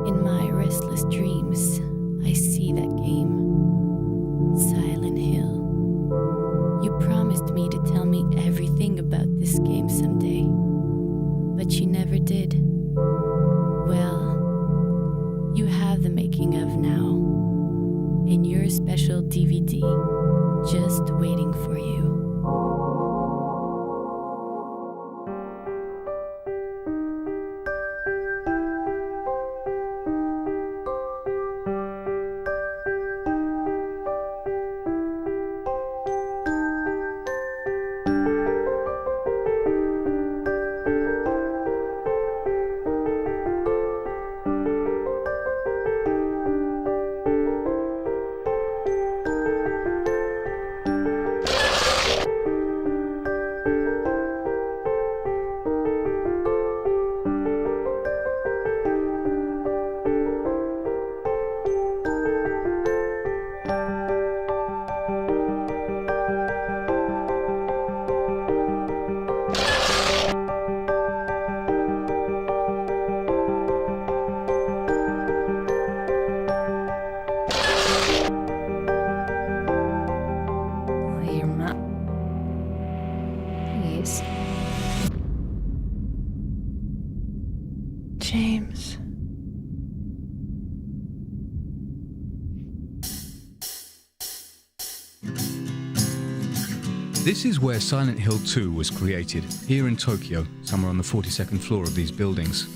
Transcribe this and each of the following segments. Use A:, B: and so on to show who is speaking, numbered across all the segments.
A: In my restless dreams, I see that game. Silent Hill. You promised me to tell me everything about this game someday, but you never did. Well, you have the making of now, in your special DVD, just waiting for you. James.
B: This is where Silent Hill 2 was created, here in Tokyo, somewhere on the 42nd floor of these buildings.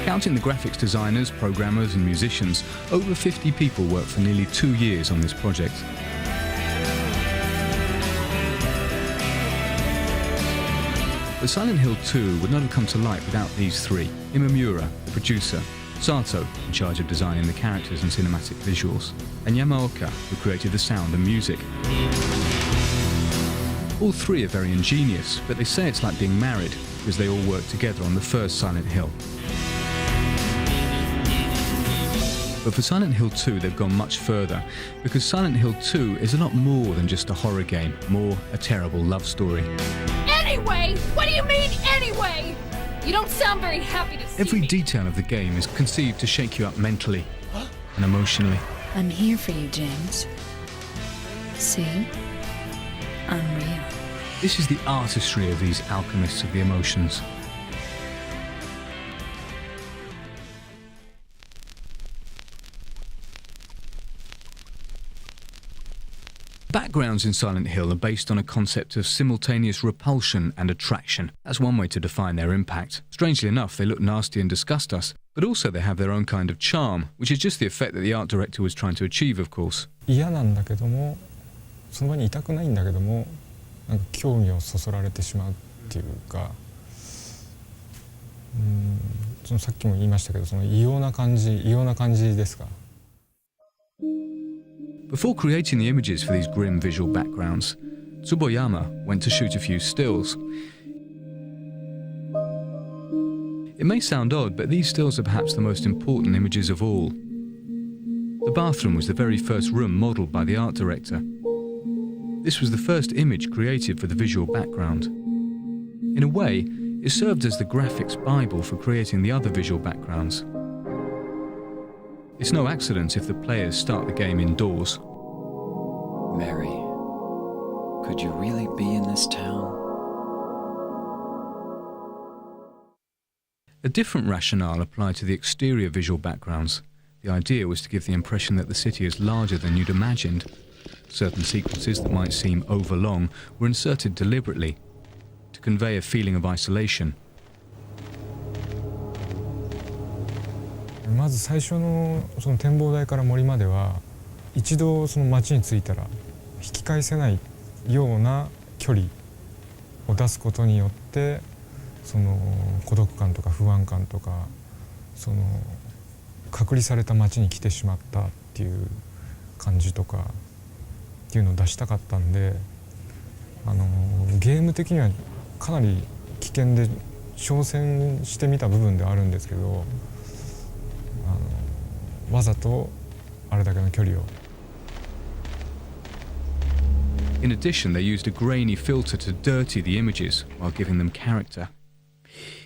B: Counting the graphics designers, programmers and musicians, over 50 people worked for nearly 2 years on this project. But Silent Hill 2 would not have come to light without these three: Imamura, the producer, Sato, in charge of designing the characters and cinematic visuals, and Yamaoka, who created the sound and music. All three are very ingenious, but they say it's like being married, because they all worked together on the first Silent Hill. But for Silent Hill 2 they've gone much further, because Silent Hill 2 is a lot more than just a horror game, more a terrible love story.
C: Anyway? What do you mean, anyway? You don't sound very happy to see
B: Every
C: me.
B: detail of the game is conceived to shake you up mentally and emotionally.
A: I'm here for you, James. See? I'm real.
B: This is the artistry of these alchemists of the emotions. Backgrounds in Silent Hill are based on a concept of simultaneous repulsion and attraction. That's one way to define their impact. Strangely enough, they look nasty and disgust us, but also they have their own kind of charm, which is just the effect that the art director was trying to achieve, of course.
D: 嫌なんだけども、その場にいたくないんだけども、なんか興味をそそられてしまうっていうか、そのさっきも言いましたけど、その異様な感じですか。
B: Before creating the images for these grim visual backgrounds, Tsuboyama went to shoot a few stills. It may sound odd, but these stills are perhaps the most important images of all. The bathroom was the very first room modelled by the art director. This was the first image created for the visual background. In a way, it served as the graphics Bible for creating the other visual backgrounds. It's no accident if the players start the game indoors.
E: Mary, could you really be in this town?
B: A different rationale applied to the exterior visual backgrounds. The idea was to give the impression that the city is larger than you'd imagined. Certain sequences that might seem overlong were inserted deliberately to convey a feeling of isolation.
D: まず最初のその展望台から森までは、一度その街に着いたら引き返せないような距離を出すことによって、その孤独感とか不安感とか、その隔離された街に来てしまったっていう感じとかっていうのを出したかったんで、ゲーム的にはかなり危険で挑戦してみた部分ではあるんですけど、わざとあれだけの距離を。
B: In addition, they used a grainy filter to dirty the images while giving them character.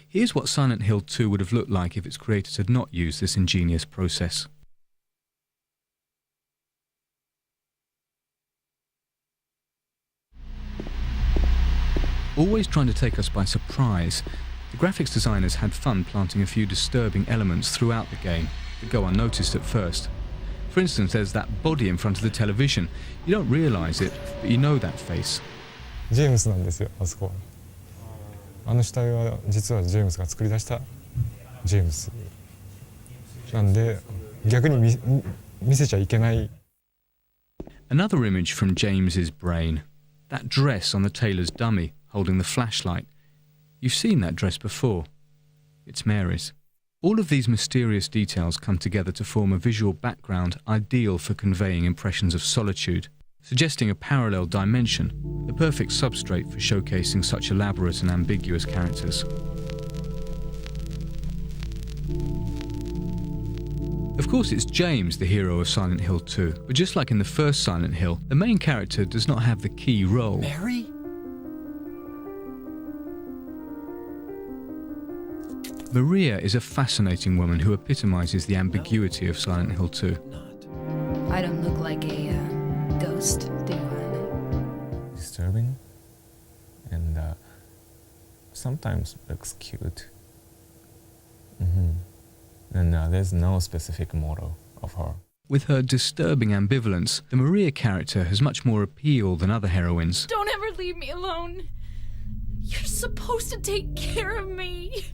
B: Here's what Silent Hill 2 would have looked like if its creators had not used this ingenious process. Always trying to take us by surprise, the graphics designers had fun planting a few disturbing elements throughout the game that go unnoticed at first. For instance, there's that body in front of the television. You don't realise it, but you know that face.
D: ジェームスなんですよ、あそこは。あの死体は実はジェームスが作り出したジェームスなんで、逆に見せちゃいけない。
B: Another image from James's brain. That dress on the tailor's dummy holding the flashlight. You've seen that dress before. It's Mary's. All of these mysterious details come together to form a visual background ideal for conveying impressions of solitude, suggesting a parallel dimension, the perfect substrate for showcasing such elaborate and ambiguous characters. Of course, it's James, the hero of Silent Hill 2, but just like in the first Silent Hill, the main character does not have the key role.
E: Mary?
B: Maria is a fascinating woman who epitomizes the ambiguity of Silent Hill 2.
C: I don't look like a ghost, do I?
D: Disturbing and sometimes looks cute. And there's no specific model of her.
B: With her disturbing ambivalence, the Maria character has much more appeal than other heroines.
C: Don't ever leave me alone. You're supposed to take care of me.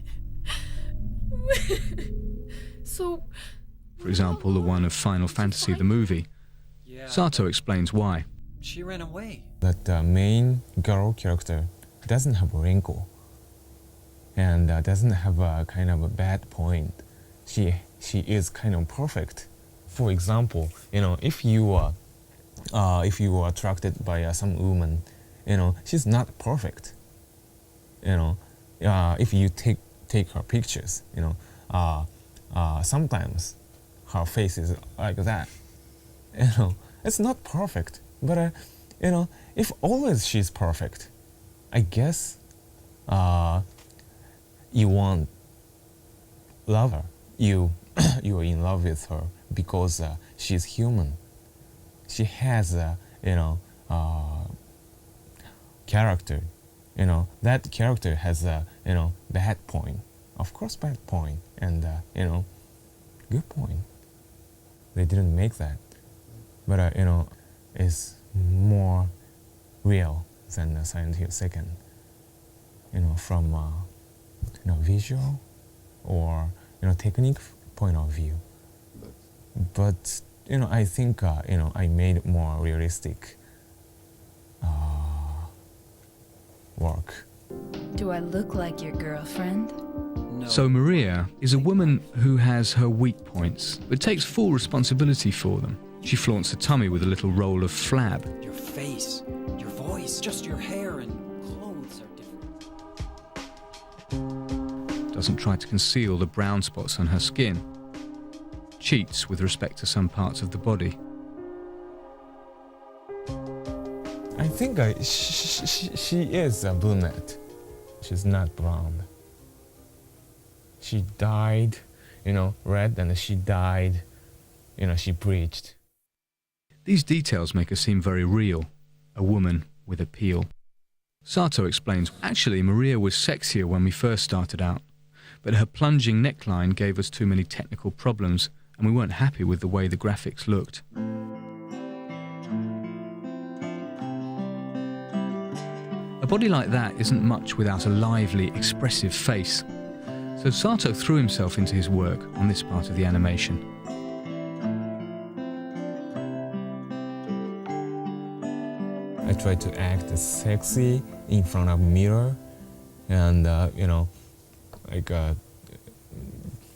C: So...
B: For example, the one of Final Fantasy the movie.
E: Yeah.
B: Sato explains why.
E: She ran away.
D: But the main girl character doesn't have a wrinkle and doesn't have a kind of a bad point. She is kind of perfect. For example, if you are attracted by some woman, she's not perfect. If you take her pictures, sometimes her face is like that. It's not perfect, but if always she's perfect, I guess you want love her. You are in love with her because she's human. She has character. That character has a bad point. Of course, bad point and good point. They didn't make that, but it's more real than Silent Hill 2nd. From visual or technique point of view. But I think I made more realistic work.
C: Do I look like your girlfriend?
E: No.
B: So Maria is a woman who has her weak points, but takes full responsibility for them. She flaunts her tummy with a little roll of flab.
E: Your face, your voice, just your hair and clothes are different.
B: Doesn't try to conceal the brown spots on her skin. Cheats with respect to some parts of the body.
D: I think she is a brunette. She's not blonde. She dyed, red, and she dyed, she bleached.
B: These details make her seem very real, a woman with appeal. Sato explains, actually Maria was sexier when we first started out, but her plunging neckline gave us too many technical problems and we weren't happy with the way the graphics looked. A body like that isn't much without a lively, expressive face. So Sato threw himself into his work on this part of the animation.
D: I tried to act sexy in front of a mirror and,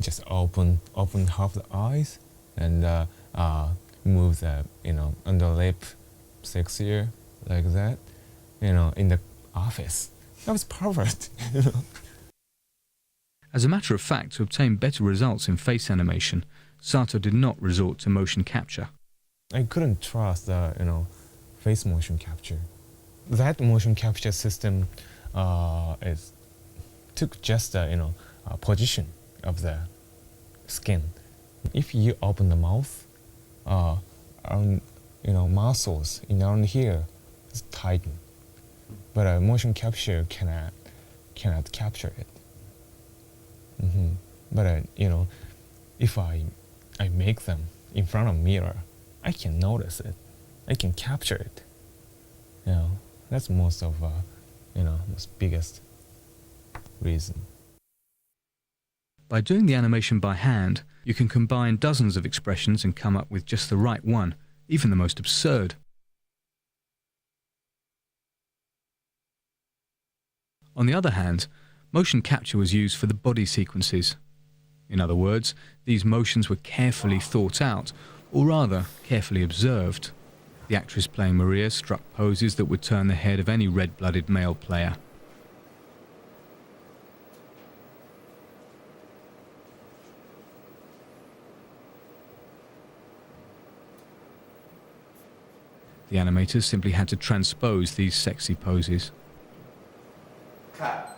D: just open half the eyes and move the, under lip sexier like that, in the office. That was perfect.
B: As a matter of fact, to obtain better results in face animation, Sato did not resort to motion capture.
D: I couldn't trust the face motion capture. That motion capture system took just the position of the skin. If you open the mouth, muscles around here is tightened, but a motion capture cannot capture it. But if I make them in front of mirror, I can notice it. I can capture it. That's most of most biggest reason.
B: By doing the animation by hand, you can combine dozens of expressions and come up with just the right one, even the most absurd. On the other hand, motion capture was used for the body sequences. In other words, these motions were carefully thought out, or rather, carefully observed. The actress playing Maria struck poses that would turn the head of any red-blooded male player. The animators simply had to transpose these sexy poses.
F: Cut.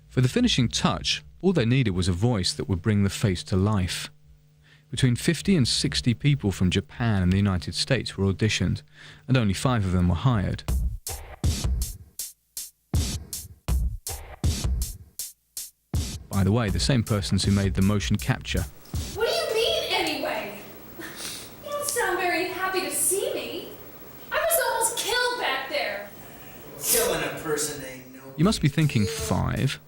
B: For the finishing touch, all they needed was a voice that would bring the face to life. Between 50 and 60 people from Japan and the United States were auditioned, and only 5 of them were hired. By the way, the same persons who made the motion capture.
G: What do you mean, anyway? You don't sound very happy to see me. I was almost killed back there.
F: Killing a person ain't no...
B: You must be thinking 5?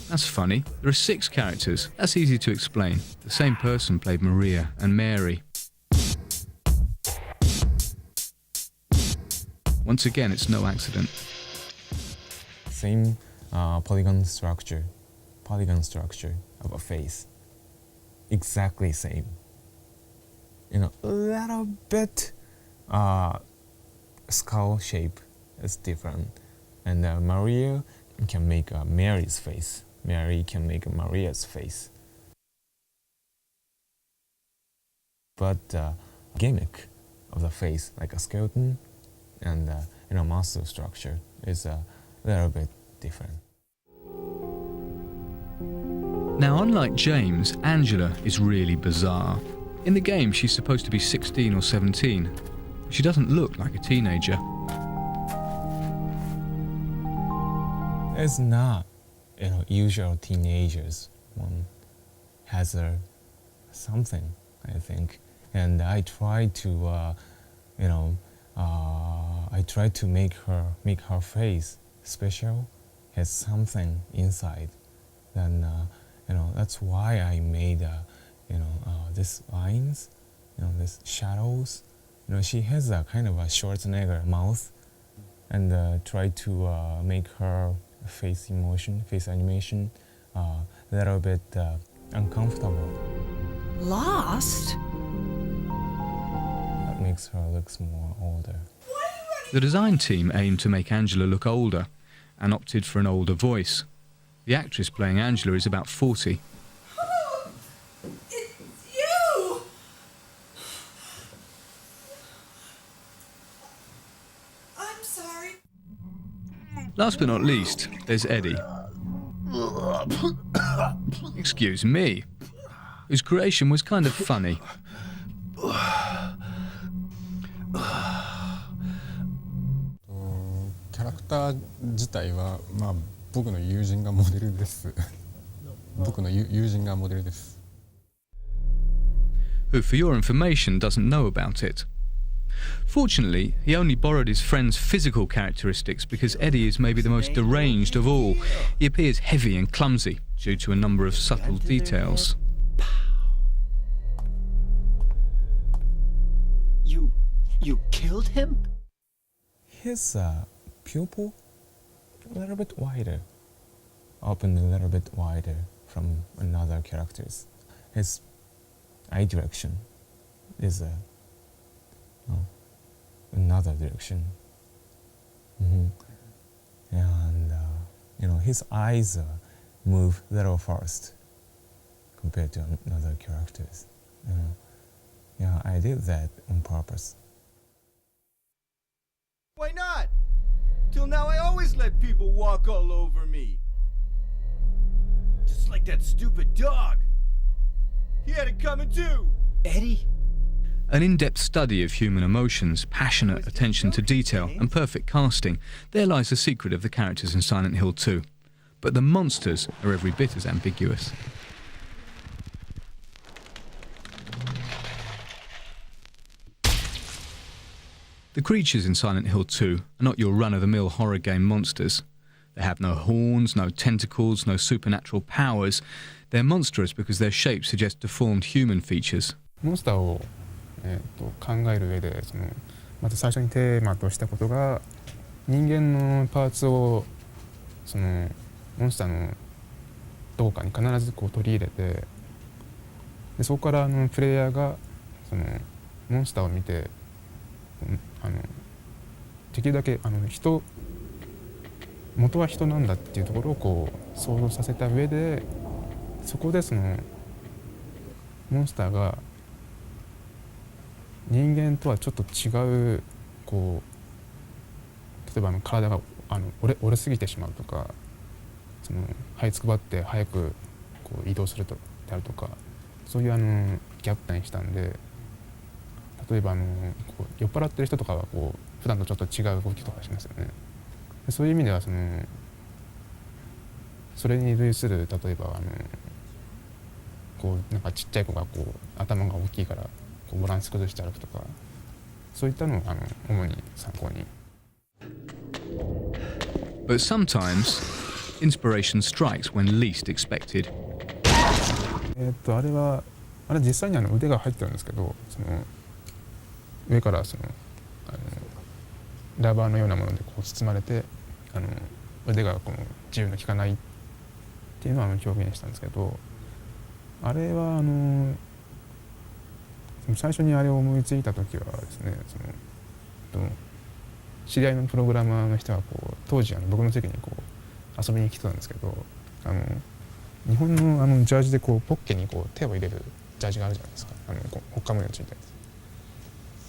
B: That's funny. There are 6 characters. That's easy to explain. The same person played Maria and Mary. Once again, it's no accident.
D: Same polygon structure of a face. Exactly same. A little bit skull shape is different. And Maria can make Mary's face. Mary can make Maria's face. But gimmick of the face, like a skeleton and muscle structure, is a little bit different.
B: Now, unlike James, Angela is really bizarre. In the game, she's supposed to be 16 or 17, but she doesn't look like a teenager.
D: It's not, usual teenagers. One has something, I think, and I try to, make her face special, has something inside. Then, that's why I made, these lines, these shadows. She has a kind of a Schwarzenegger mouth, and try to make her face animation, a little bit uncomfortable.
C: Lost?
D: That makes her look more older.
B: The design team aimed to make Angela look older and opted for an older voice. The actress playing Angela is about 40.
G: Oh, it's you! I'm sorry.
B: Last but not least, there's Eddie. Excuse me. Whose creation was kind of funny. Who, for your information, doesn't know about it. Fortunately, he only borrowed his friend's physical characteristics because Eddie is maybe the most deranged of all. He appears heavy and clumsy due to a number of subtle details.
F: You killed him?
D: His pupil a little bit wider, opened a little bit wider from another characters. His eye direction is another direction. And his eyes move a little fast compared to other characters. Yeah, I did that on purpose.
H: Why not? Till now I always let people walk all over me. Just like that stupid dog. He had it coming too.
F: Eddie?
B: An in-depth study of human emotions, passionate attention to detail, and perfect casting, there lies the secret of the characters in Silent Hill 2. But the monsters are every bit as ambiguous. The creatures in Silent Hill 2 are not your run-of-the-mill horror game monsters. They have no horns, no tentacles, no supernatural powers. They're monstrous because their shapes suggest deformed human features.
I: モンスターを、考える上でまず最初にテーマとしたことが人間のパーツをモンスターのどこかに必ず取り入れてでそこからプレイヤーがモンスターを見てできるだけ元は人なんだっていうところを想像させた上でそこでモンスターが人間とはちょっと違う例えば体が折れすぎてしまうとか這いつくばって早く移動するであるとかそういうギャップにしたんで例えば酔っ払ってる人とかは普段とちょっと違う動きとかしますよね。そういう意味ではそれに類する例えばなんかちっちゃい子が頭が大きいからバランス崩して歩くとかそういったのを主に参考に。
B: But sometimes inspiration strikes when least expected.
I: あれ実際に腕が入ってるんですけど上からラバーのようなもので包まれて腕が自由の利かないっていうのは表現したんですけどあれは最初にあれを思いついた時はですね知り合いのプログラマーの人が当時僕の席に遊びに来てたんですけど日本のジャージでポッケに手を入れるジャージがあるじゃないですかほっかむりのついたや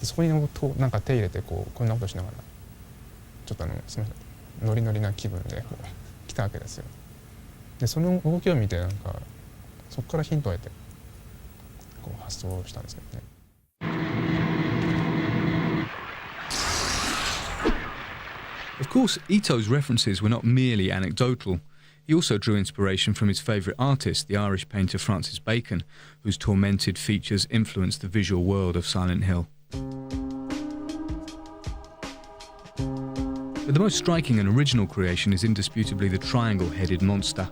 I: つそこになんか手入れてこんなことしながらちょっとすみませんノリノリな気分で来たわけですよ。でその動きを見てなんかそこからヒントを得て発想したんですけどね。
B: Of course, Ito's references were not merely anecdotal. He also drew inspiration from his favourite artist, the Irish painter Francis Bacon, whose tormented features influenced the visual world of Silent Hill. But the most striking and original creation is indisputably the triangle-headed monster.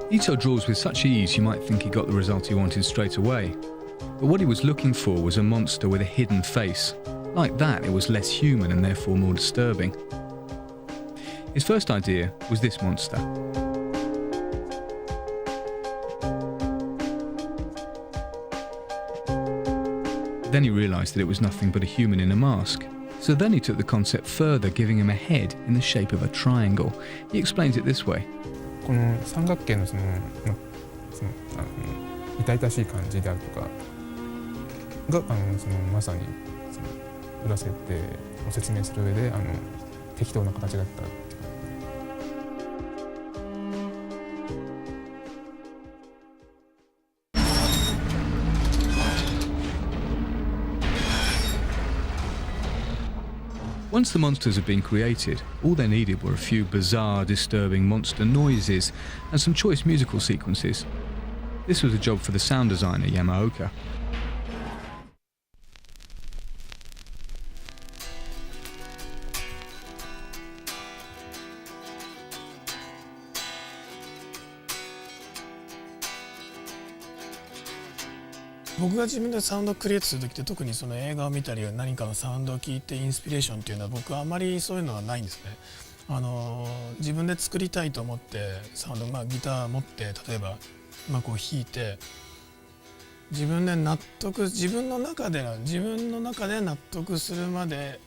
B: Ito draws with such ease you might think he got the result he wanted straight away. But what he was looking for was a monster with a hidden face. Like that, it was less human and therefore more disturbing. His first idea was this monster. Then he realised that it was nothing but a human in a mask. So then he took the concept further, giving him a head in the shape of a triangle. He explains it this way.
I: この三角形の痛々しい感じであるとかがまさに裏設定を説明する上で適当な形だったっていう。
B: Once the monsters had been created, all they needed were a few bizarre, disturbing monster noises and some choice musical sequences. This was a job for the sound designer Yamaoka.
J: 僕が自分でサウンドをクリエイトする時って特にその映画を見たり何かのサウンドを聞いてインスピレーションっていうのは僕はあまりそういうのはないんですね。自分で作りたいと思ってサウンド、ギター持って例えば、こう弾いて自分の中で納得するまで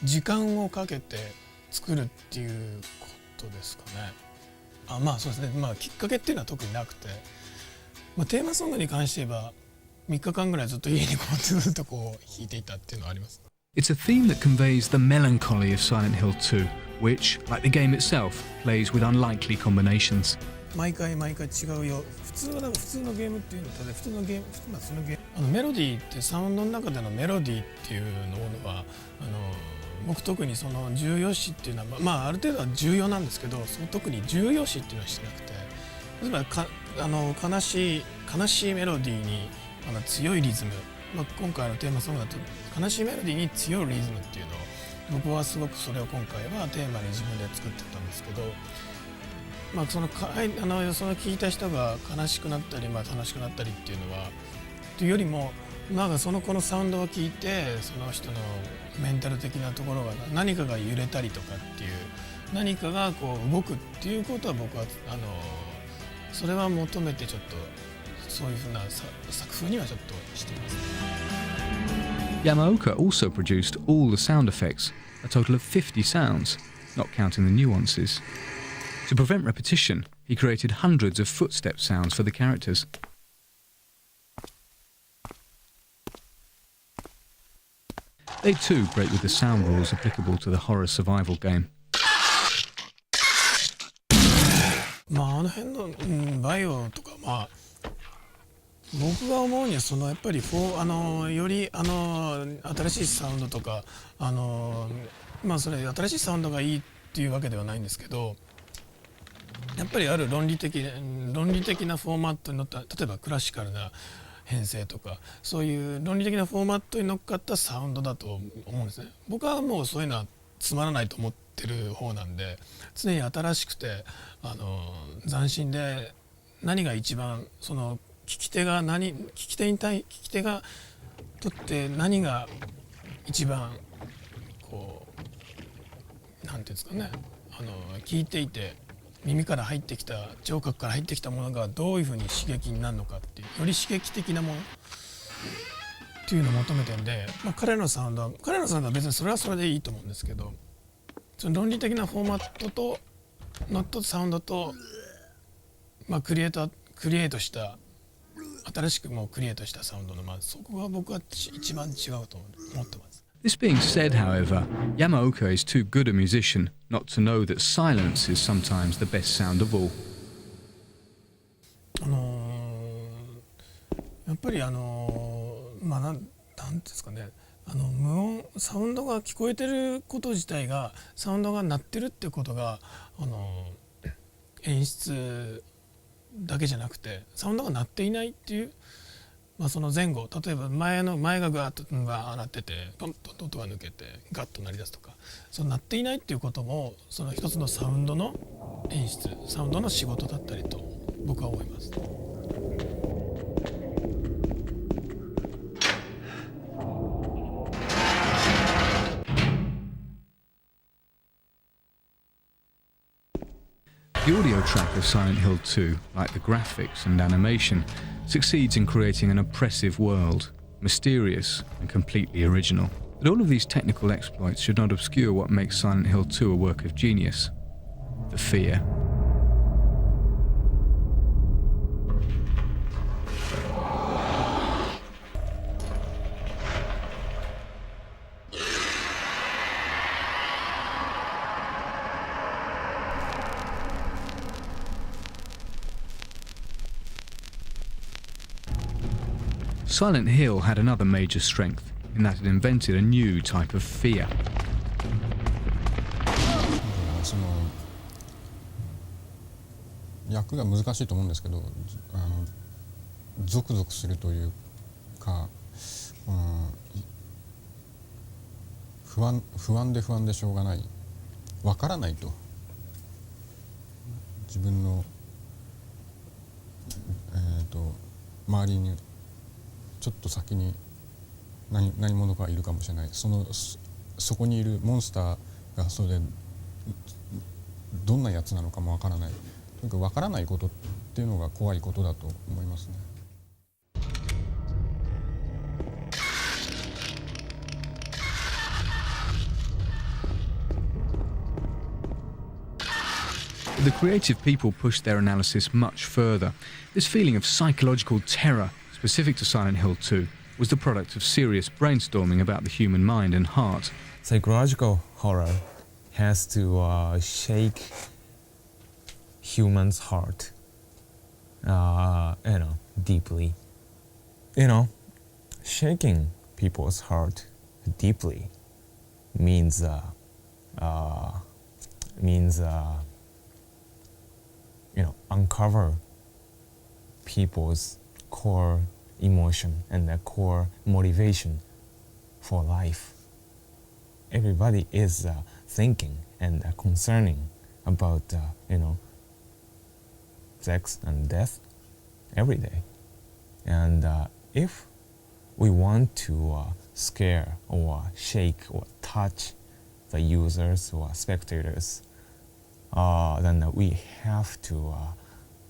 J: 時間をかけて作るっていうことですかね。そうですね。きっかけっていうのは特になくて、テーマソングに関して言えば3日間ぐらいずっと家にずっと弾いていたっていうのはあります。
B: It's a theme that conveys the melancholy of Silent Hill 2, which, like the game itself, plays with unlikely combinations.
J: 毎回違うよ。普通のゲームっていうのと普通のゲーム、メロディーってサウンドの中でのメロディーっていうのは僕特にその重要視っていうのはある程度は重要なんですけど、特に重要視っていうのはしてなくて、例えば悲しいメロディーに強いリズム、今回のテーマソングだと悲しいメロディーに強いリズムっていうのを僕はすごくそれを今回はテーマに自分で作ってたんですけど、その聞いた人が悲しくなったり、楽しくなったりっていうのはというよりもこのサウンドを聞いてその人のメンタル的なところが何かが揺れたりとかっていう何かが動くっていうことは僕はそれは求めてちょっとそういうふうな作風にはちょっとしています。
B: Yamaoka also produced all the sound effects, a total of 50 sounds, not counting the nuances. To prevent repetition, he created hundreds of footstep sounds for the characters. They too break with the sound rules applicable to the horror survival game.
J: あの辺の、バイオとか僕が思うにはやっぱりより新しいサウンドとかそれ新しいサウンドがいいっていうわけではないんですけど、やっぱりある論理的なフォーマットに乗った例えばクラシカルな編成とかそういう論理的なフォーマットに乗っかったサウンドだと思うんですね。僕はもうそういうのはつまらないと思ってる方なんで、常に新しくて斬新で何が一番その聞き手がとって何が一番なんていうんですかね、聞いていて耳から入ってきた聴覚から入ってきたものがどういうふうに刺激になるのかっていうより刺激的なものっていうのを求めてるんで、彼のサウンドは別にそれはそれでいいと思うんですけど、その論理的なフォーマットとノットサウンドと、クリエイトした新しくクリエイトしたサウンドのそこが僕は一番違うと思ってます。
B: This being said, however, Yamaoka is too good a musician not to know that silence is sometimes the best sound of all.
J: やっぱりなんですかね、無音サウンドが聞こえてること自体がサウンドが鳴ってるってことが演出だけじゃなくてサウンドが鳴っていないっていう、その前後例えば前がガーッと鳴っててポンと音が抜けてガッと鳴り出すとか、その鳴っていないっていうこともその一つのサウンドの演出サウンドの仕事だったりと僕は思います。
B: The audio track of Silent Hill 2, like the graphics and animation, succeeds in creating an oppressive world, mysterious and completely original. But all of these technical exploits should not obscure what makes Silent Hill 2 a work of genius: the fear. Silent Hill had another major strength in that it invented a new type of fear.
K: その役が難しいと思うんですけど、ゾクゾクするというか、不安でしょうがない、わからないと、自分の周りにちょっと先に何者かいるかもしれない。そこにいるモンスターがそれでどんなやつなのかもわからない。とにかくわからないことっていうのが怖いことだと思いますね。
B: The creative people pushed their analysis much further. This feeling of psychological terror, specific to Silent Hill 2, was the product of serious brainstorming about the human mind and heart.
L: Psychological horror has to shake humans' heart, deeply. Shaking people's heart deeply means uncover people's core emotion and their core motivation for life. Everybody is thinking and concerning about, sex and death every day. And if we want to scare or shake or touch the users or spectators, then we have to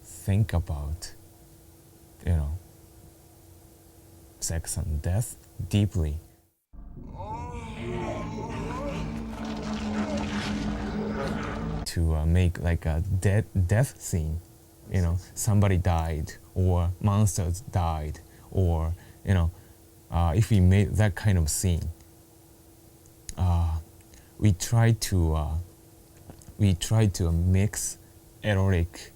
L: think about, sex and death deeply. To make like a death scene, somebody died or monsters died, or if we made that kind of scene, we try to mix erotic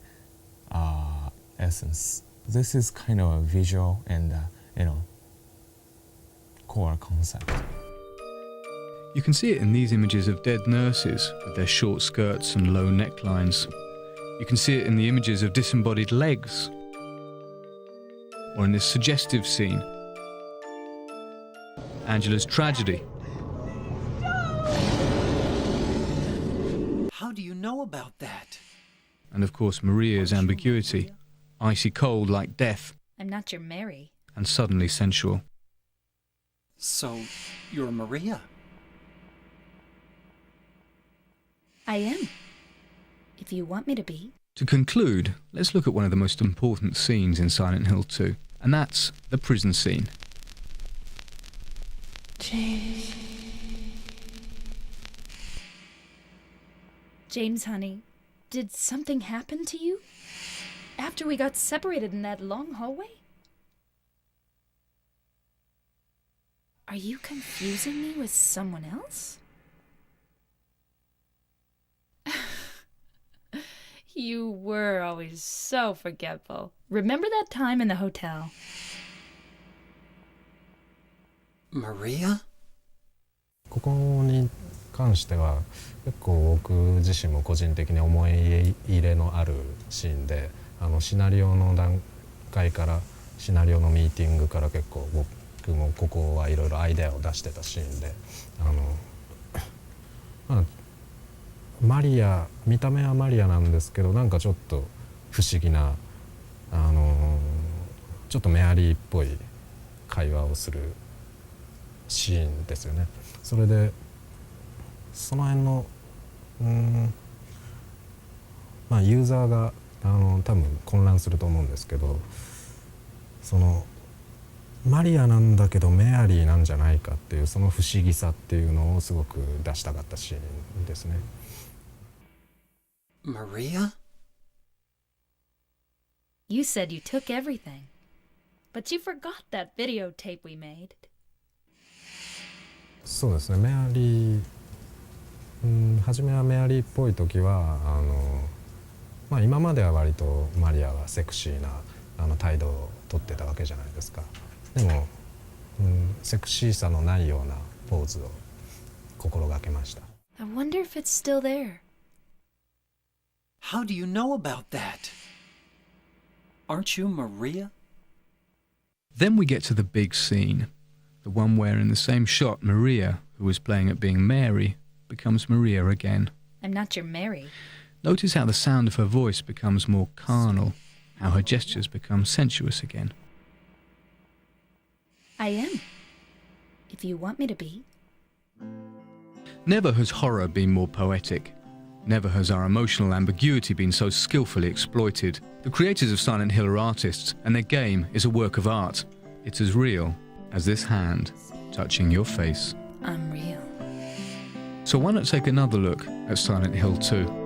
L: essence. This is kind of a visual and core concept.
B: You can see it in these images of dead nurses with their short skirts and low necklines. You can see it in the images of disembodied legs, or in this suggestive scene, Angela's tragedy.
F: How do you know about that?
B: And of course Maria's ambiguity, icy cold like death,
G: I'm not your Mary.
B: and suddenly sensual.
F: So, you're Maria?
G: I am. If you want me to be.
B: To conclude, let's look at one of the most important scenes in Silent Hill 2, and that's the prison scene.
G: James, honey, did something happen to you? After we got separated in that long hallway? Are you confusing me with someone else? You were always so forgetful. Remember that time in the hotel?
F: Maria?
D: ここに関しては結構僕自身も個人的に思い入れのあるシーンで、シナリオの段階からシナリオのミーティングから結構僕もここはいろいろアイデアを出してたシーンで、マリア、見た目はマリアなんですけど、なんかちょっと不思議な、ちょっとメアリーっぽい会話をするシーンですよね。それでその辺のユーザーが多分混乱すると思うんですけど、そのマリアなんだけどメアリーなんじゃないかっていうその不思議さっていうのをすごく出したかったシーンですね。
F: Maria?
G: You said you took everything, but you forgot that videotape we made.
D: そうですね、メアリー、初めはメアリーっぽい時は今までは割とマリアはセクシーな態度をとってたわけじゃないですか。でも、セクシーさのないようなポーズを心がけました。
G: I wonder if it's still there.
F: How do you know about that? Aren't you Maria?
B: Then we get to the big scene, the one where in the same shot Maria, who was playing at being Mary, becomes Maria again.
G: I'm not your Mary.
B: Notice how the sound of her voice becomes more carnal, how her gestures become sensuous again.
C: I am. If you want me to be.
B: Never has horror been more poetic. Never has our emotional ambiguity been so skillfully exploited. The creators of Silent Hill are artists, and their game is a work of art. It's as real as this hand touching your face.
C: I'm real.
B: So why not take another look at Silent Hill 2?